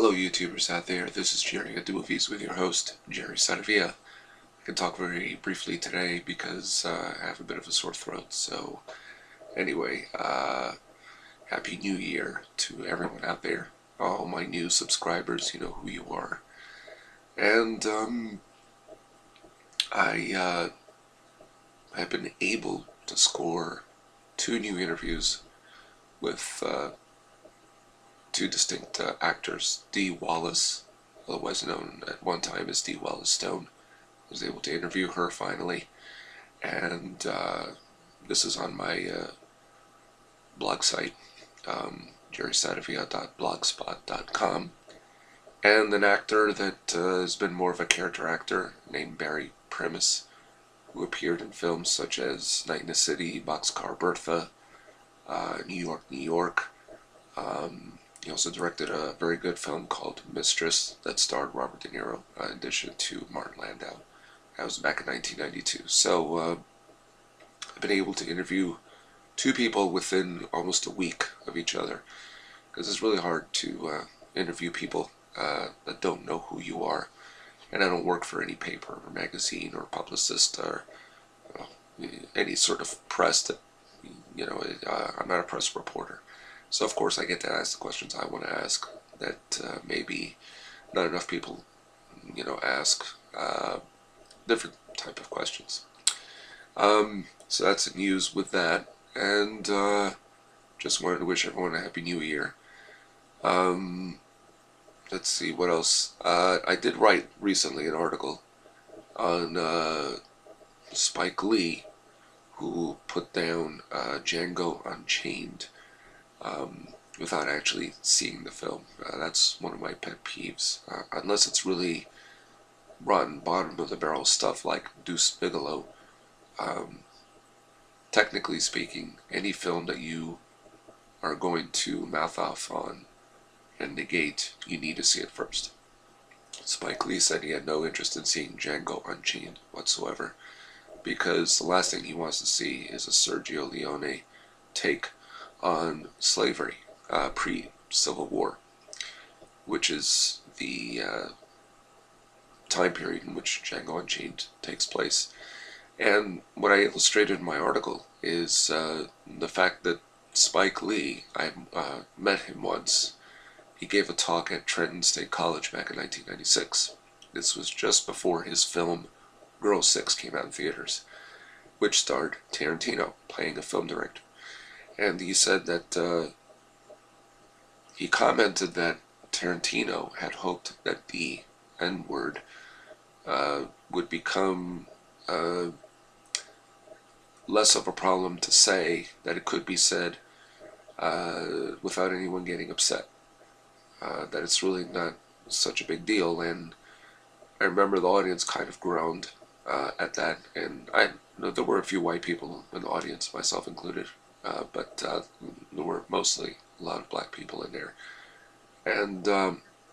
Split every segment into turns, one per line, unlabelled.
Hello YouTubers out there, this is Jerry at Movies with your host, Jerry Saravia. I can talk very briefly today because I have a bit of a sore throat, so anyway, Happy New Year to everyone out there. All my new subscribers, you know who you are. And I have been able to score 2 new interviews with two distinct actors. Dee Wallace, otherwise known at one time as Dee Wallace Stone. I was able to interview her finally, and this is on my blog site, jerrysaravia.blogspot.com, and an actor that has been more of a character actor named Barry Primus, who appeared in films such as Night in the City, Boxcar Bertha, New York, New York. He also directed a very good film called Mistress that starred Robert De Niro, in addition to Martin Landau. That was back in 1992. So I've been able to interview 2 people within almost a week of each other, because it's really hard to interview people that don't know who you are. And I don't work for any paper or magazine or publicist or any sort of press that, I'm not a press reporter. So of course I get to ask the questions I want to ask that maybe not enough people, ask different type of questions. So that's the news with that, and just wanted to wish everyone a Happy New Year. Let's see, what else? I did write recently an article on Spike Lee, who put down Django Unchained without actually seeing the film. That's one of my pet peeves. Unless it's really rotten bottom of the barrel stuff like Deuce Bigalow, technically speaking, any film that you are going to mouth off on and negate, you need to see it first. Spike Lee said he had no interest in seeing Django Unchained whatsoever, because the last thing he wants to see is a Sergio Leone take on slavery pre-Civil War, which is the time period in which Django Unchained takes place. And what I illustrated in my article is the fact that Spike Lee, I met him once. He gave a talk at Trenton State College back in 1996. This was just before his film Girl 6 came out in theaters, which starred Tarantino playing a film director. And he said that he commented that Tarantino had hoped that the N-word would become less of a problem to say, that it could be said without anyone getting upset, that it's really not such a big deal. And I remember the audience kind of groaned at that, and I know there were a few white people in the audience, myself included, but there were mostly a lot of black people in there. And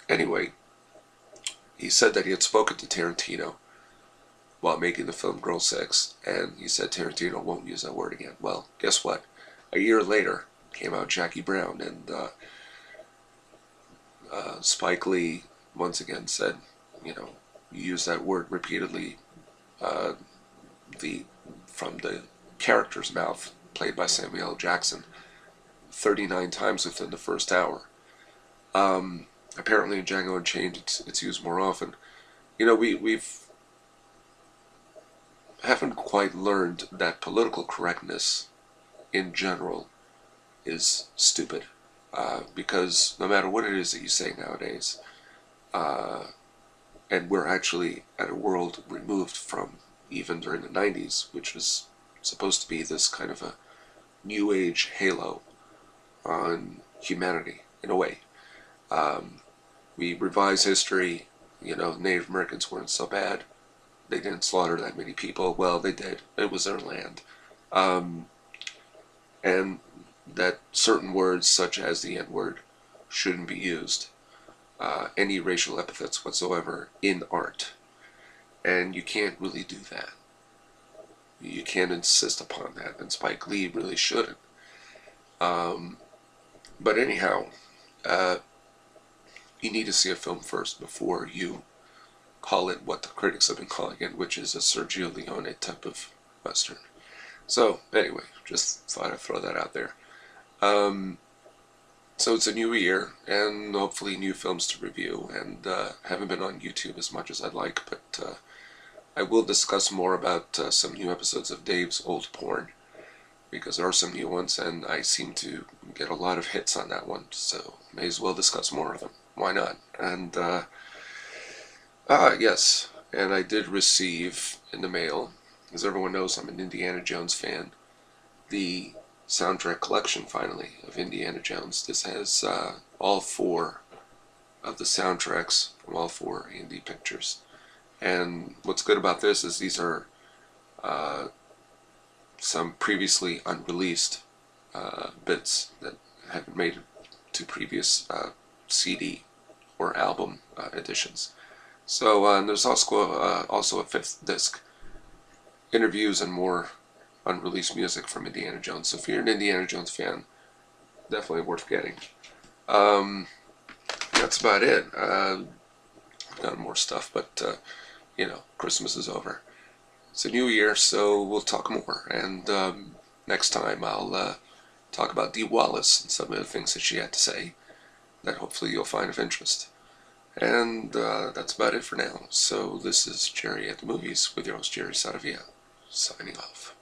anyway, he said that he had spoken to Tarantino while making the film Girl 6, and he said Tarantino won't use that word again. Well, guess what? A year later came out Jackie Brown, and Spike Lee once again said, you use that word repeatedly, from the character's mouth, played by Samuel L. Jackson, 39 times within the first hour. Apparently in Django Unchained it's used more often. We've haven't quite learned that political correctness in general is stupid, because no matter what it is that you say nowadays, and we're actually at a world removed from even during the 90s, which was supposed to be this kind of a new age halo on humanity in a way. We revise history. Native Americans weren't so bad. They didn't slaughter that many people. Well, they did. It was their land. And that certain words, such as the N-word, shouldn't be used. Any racial epithets whatsoever in art. And you can't really do that. You can't insist upon that, and Spike Lee really shouldn't. But anyhow, you need to see a film first before you call it what the critics have been calling it, which is a Sergio Leone type of Western. So, anyway, just thought I'd throw that out there. So it's a new year, and hopefully new films to review, and haven't been on YouTube as much as I'd like, but I will discuss more about some new episodes of Dave's Old Porn, because there are some new ones, and I seem to get a lot of hits on that one, so may as well discuss more of them. Why not? And, yes, and I did receive in the mail, as everyone knows I'm an Indiana Jones fan, the soundtrack collection, finally, of Indiana Jones. This has all 4 of the soundtracks from all 4 Indy pictures. And what's good about this is these are some previously unreleased bits that haven't made it to previous CD or album editions. So there's also a 5th disc, interviews and more unreleased music from Indiana Jones. So if you're an Indiana Jones fan, definitely worth getting. That's about it. I've got more stuff, but Christmas is over. It's a new year, so we'll talk more. And next time I'll talk about Dee Wallace and some of the things that she had to say that hopefully you'll find of interest. And that's about it for now. So this is Jerry at the Movies with your host Jerry Saravia, signing off.